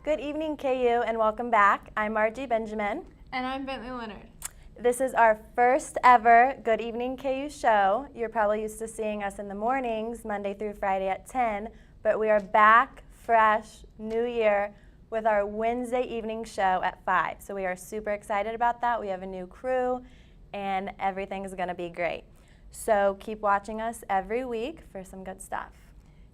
Good evening, KU, and welcome back. I'm Margie Benjamin. And I'm Bentley Leonard. This is our first ever Good Evening KU show. You're probably used to seeing us in the mornings, Monday through Friday at 10, but we are back, fresh, new year, with our Wednesday evening show at 5. So we are super excited about that. We have a new crew, and everything's going to be great. So keep watching us every week for some good stuff.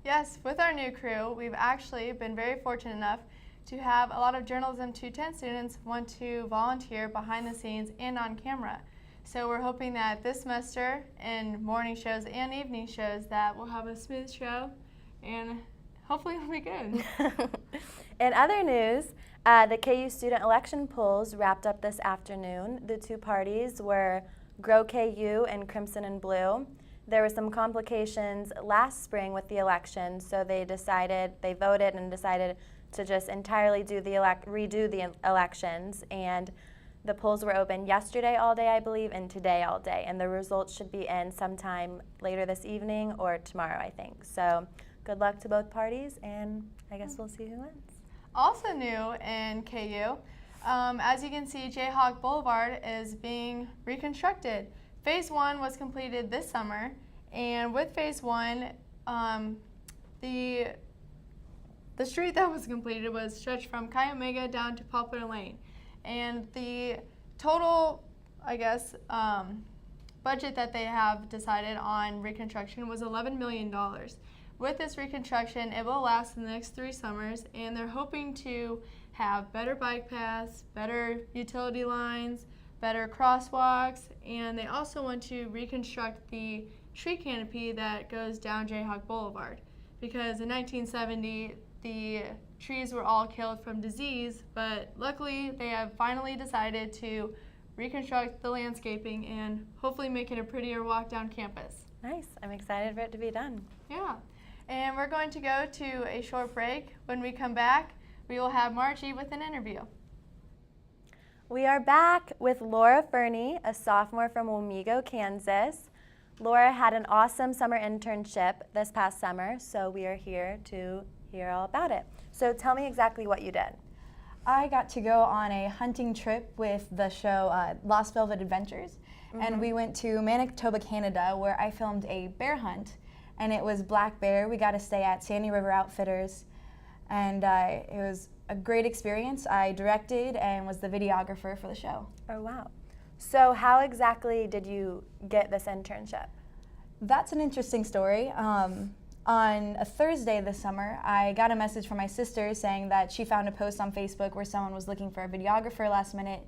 Yes, with our new crew, we've actually been very fortunate enough to have a lot of Journalism 210 students want to volunteer behind the scenes and on camera. So we're hoping that this semester in morning shows and evening shows that we'll have a smooth show and hopefully it'll be good. In other news, the KU student election polls wrapped up this afternoon. The two parties were Grow KU and Crimson and Blue. There were some complications last spring with the election, so they voted and decided to just entirely redo the elections, and the polls were open yesterday all day, I believe, and today all day, and the results should be in sometime later this evening or tomorrow, I think. So good luck to both parties, and I guess we'll see who wins. Also new in KU, as you can see, Jayhawk Boulevard is being reconstructed. Phase 1 was completed this summer, and with Phase 1, the street that was completed was stretched from Chi Omega down to Poplar Lane. And the total, budget that they have decided on reconstruction was $11 million. With this reconstruction, it will last the next 3 summers, and they're hoping to have better bike paths, better utility lines, better crosswalks, and they also want to reconstruct the tree canopy that goes down Jayhawk Boulevard. Because in 1970, the trees were all killed from disease, but luckily they have finally decided to reconstruct the landscaping and hopefully make it a prettier walk down campus. Nice. I'm excited for it to be done. Yeah. And we're going to go to a short break. When we come back, we will have Margie with an interview. We are back with Laura Furney, a sophomore from Wamego, Kansas. Laura had an awesome summer internship this past summer, so we are here to hear all about it. So tell me exactly what you did. I got to go on a hunting trip with the show Lost Velvet Adventures, and we went to Manitoba, Canada, where I filmed a bear hunt, and it was black bear. We got to stay at Sandy River Outfitters, and it was a great experience. I directed and was the videographer for the show. Oh, wow. So how exactly did you get this internship? That's an interesting story. On a Thursday this summer, I got a message from my sister saying that she found a post on Facebook where someone was looking for a videographer last minute,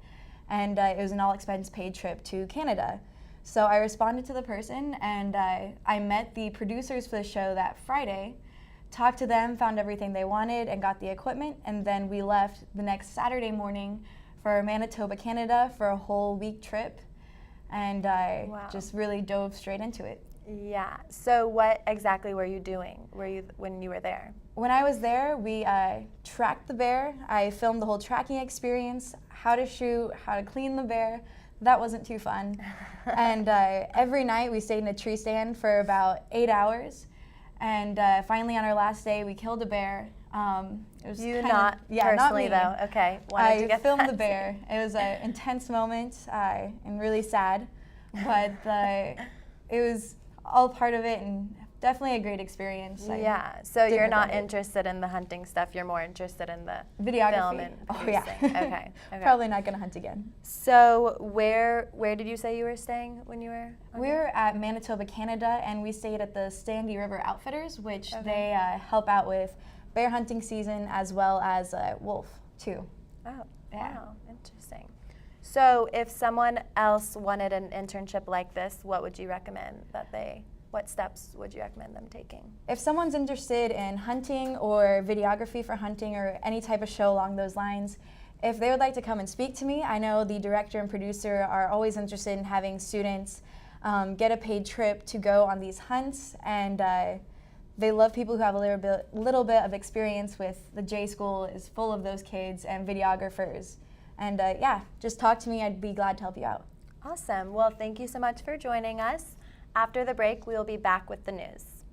and it was an all-expense-paid trip to Canada. So I responded to the person, and I met the producers for the show that Friday, talked to them, found everything they wanted, and got the equipment, and then we left the next Saturday morning for Manitoba, Canada for a whole week trip, and I just really dove straight into it. Yeah. So what exactly were you doing when you were there? When I was there, we tracked the bear. I filmed the whole tracking experience, how to shoot, how to clean the bear. That wasn't too fun. And every night we stayed in a tree stand for about 8 hours. And finally on our last day, we killed a bear. It was personally, though. Okay. I filmed the bear. It was an intense moment and really sad, but it was all part of it and definitely a great experience. Yeah. So you're not interested in the hunting stuff. You're more interested in the videography. Film and producing. Okay. Probably not going to hunt again. So where did you say you were staying when you were? We were at Manitoba, Canada, and we stayed at the Sandy River Outfitters, which they help out with bear hunting season as well as wolf too. Oh, wow, interesting. So if someone else wanted an internship like this, what would you recommend what steps would you recommend them taking? If someone's interested in hunting or videography for hunting or any type of show along those lines, if they would like to come and speak to me, I know the director and producer are always interested in having students get a paid trip to go on these hunts, and they love people who have a little bit of experience with the J School is full of those kids and videographers. And just talk to me. I'd be glad to help you out. Awesome. Well, thank you so much for joining us. After the break, we will be back with the news.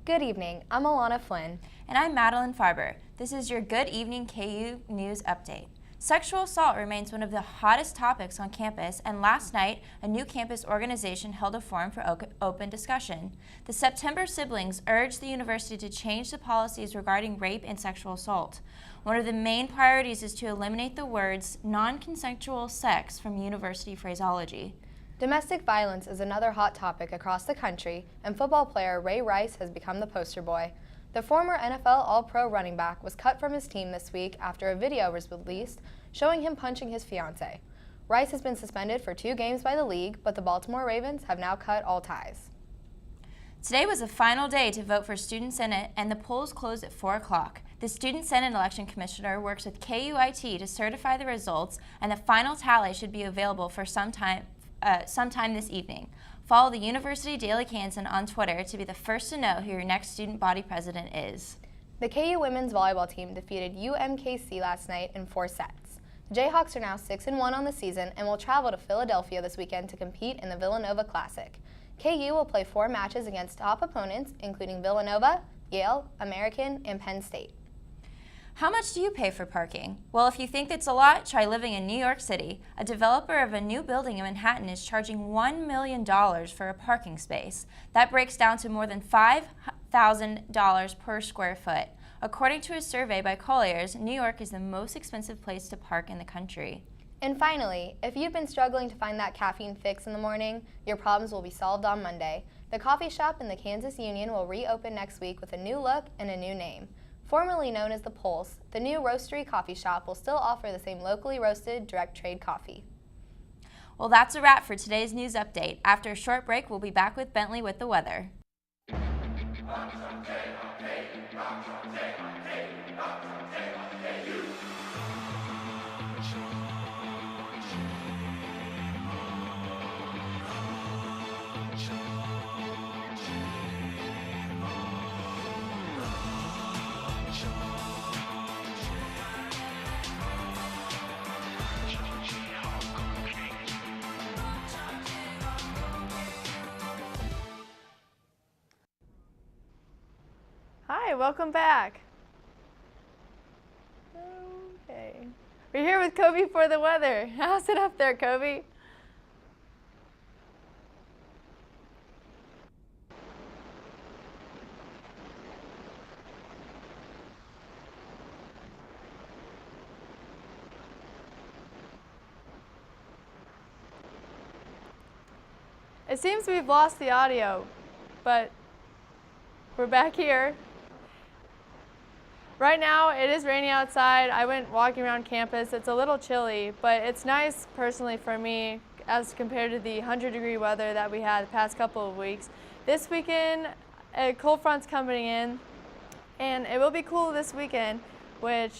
Good evening, I'm Alana Flynn. And I'm Madeline Farber. This is your Good Evening KU News Update. Sexual assault remains one of the hottest topics on campus, and last night, a new campus organization held a forum for open discussion. The September siblings urged the university to change the policies regarding rape and sexual assault. One of the main priorities is to eliminate the words non-consensual sex from university phraseology. Domestic violence is another hot topic across the country, and football player Ray Rice has become the poster boy. The former NFL All-Pro running back was cut from his team this week after a video was released showing him punching his fiancée. Rice has been suspended for 2 games by the league, but the Baltimore Ravens have now cut all ties. Today was the final day to vote for Student Senate, and the polls closed at 4 o'clock. The Student Senate Election Commissioner works with KUIT to certify the results, and the final tally should be available for sometime this evening. Follow the University Daily Kansan on Twitter to be the first to know who your next student body president is. The KU women's volleyball team defeated UMKC last night in 4 sets. The Jayhawks are now 6-1 on the season and will travel to Philadelphia this weekend to compete in the Villanova Classic. KU will play 4 matches against top opponents, including Villanova, Yale, American, and Penn State. How much do you pay for parking? Well, if you think it's a lot, try living in New York City. A developer of a new building in Manhattan is charging $1 million for a parking space. That breaks down to more than $5,000 per square foot. According to a survey by Colliers, New York is the most expensive place to park in the country. And finally, if you've been struggling to find that caffeine fix in the morning, your problems will be solved on Monday. The coffee shop in the Kansas Union will reopen next week with a new look and a new name. Formerly known as The Pulse, the new roastery coffee shop will still offer the same locally roasted direct trade coffee. Well, that's a wrap for today's news update. After a short break, we'll be back with Bentley with the weather. Hi, welcome back. Okay. We're here with Kobe for the weather. How's it up there, Kobe? It seems we've lost the audio, but we're back here. Right now, it is raining outside. I went walking around campus. It's a little chilly, but it's nice personally for me as compared to the 100-degree weather that we had the past couple of weeks. This weekend, a cold front's coming in, and it will be cool this weekend, which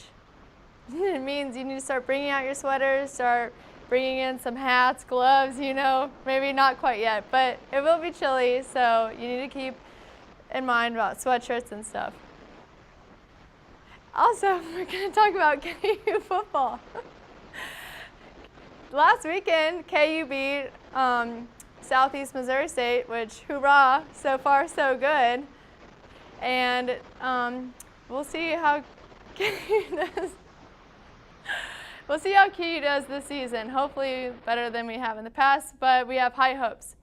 means you need to start bringing out your sweaters, start bringing in some hats, gloves, maybe not quite yet, but it will be chilly, so you need to keep in mind about sweatshirts and stuff. Also, we're going to talk about KU football. Last weekend, KU beat Southeast Missouri State, which, hoorah, so far so good. And we'll see how KU does. We'll see how KU does this season. Hopefully better than we have in the past, but we have high hopes.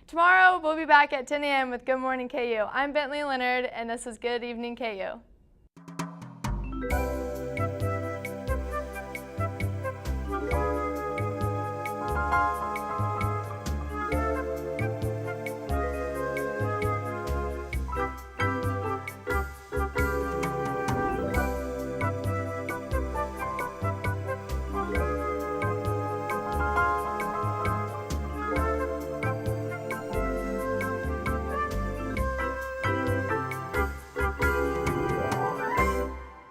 Tomorrow, we'll be back at 10 a.m. with Good Morning KU. I'm Bentley Leonard, and this is Good Evening KU.